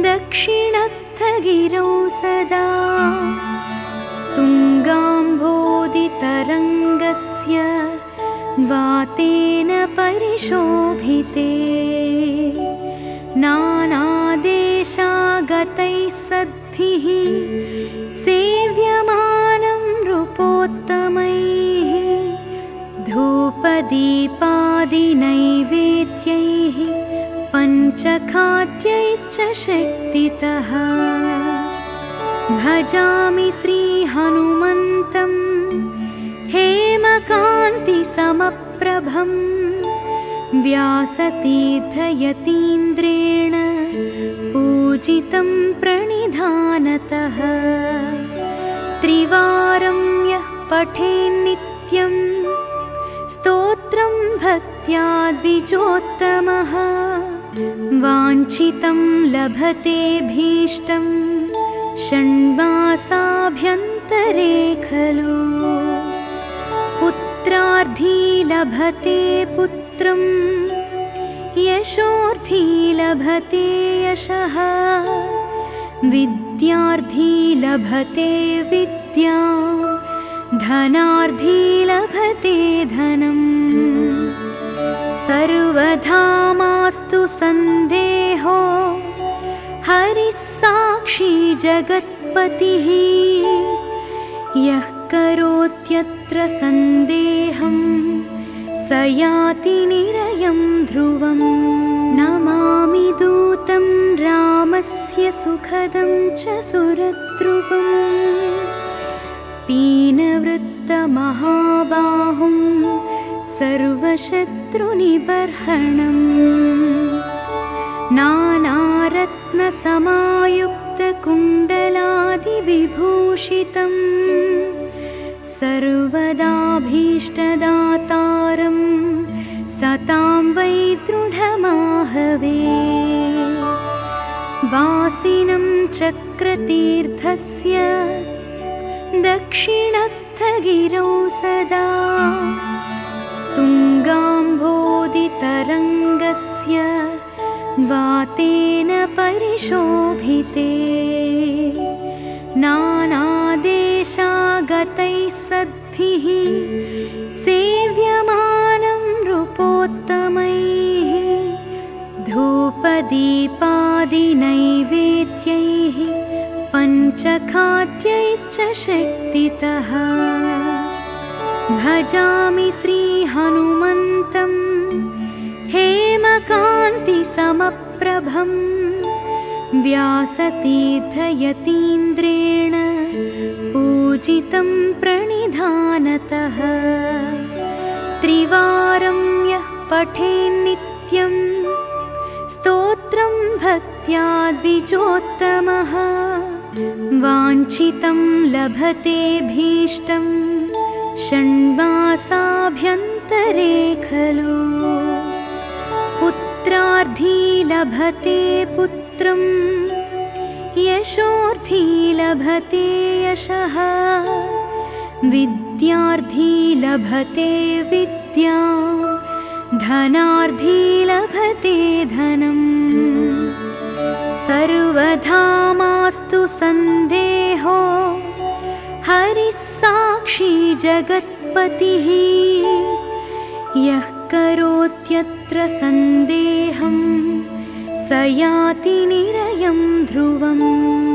दक्षिणस्थगिरौ सदा तुङ्गाम्भोदितरङ्गस्य वातेन परिशोभिते नानादेशागतैः सद्भिः सेव्यमानं नृपोत्तमैः धूपदीपादिनैवेद्यैः पञ्चखाद्यैश्च शक्तितः भजामि श्रीहनुमन्तं हेमकान्तिसमप्रभं व्यासतीर्थयतीन्द्रेण पूजितं प्रणिधानतः त्रिवारं यः पठेन्नित्यं स्तोत्रं भक्त्या द्विजोत्तमः वाञ्छितं लभते भीष्टं षण्मासाभ्यन्तरे खलु पुत्रार्थी लभते पुत्रं यशोर्थी लभते यशः विद्यार्थी लभते विद्यां धनार्थी लभते धनम् सर्वथा मास्तु सन्देहो हरिः साक्षी जगत्पतिः यः करोत्यत्र सन्देहं स याति निरयं ध्रुवम् नमामि दूतं रामस्य सुखदं च सुरद्रुवम् पीनवृत्तमहाबाहुं सर्वशत्रुनिबर्हणम् नानारत्नसमायुक्तकुण्डलादिविभूषितं सर्वदाभीष्टदातारं सतां वै दृढमाहवे वासिनं चक्रतीर्थस्य दक्षिणस्थगिरौ सदा तुङ्गाम्भोदितरङ्गस्य वातेन परिशोभिते नानादेशागतैः सद्भिः सेव्यमानं नृपोत्तमैः धूपदीपादिनैवेद्यैः पञ्चखाद्यैश्च शक्तितः भजामि श्रीहनुमन्तं हेमकान्तिसमप्रभं व्यासतीर्थयतीन्द्रेण पूजितं प्रणिधानतः त्रिवारं यः पठेन्नित्यं स्तोत्रं भक्त्या द्विजोत्तमः वाञ्छितं लभते भीष्टं षण्मासाभ्यन्तरे खलु पुत्रार्थी लभते पुत्रं यशोर्थी लभते यशः विद्यार्थी लभते विद्यां धनार्थी लभते धनम् सर्वधा मास्तु सन्देहो हरिः साक्षी जगत्पतिः यः करोत्यत्र सन्देहं स याति निरयं ध्रुवम्।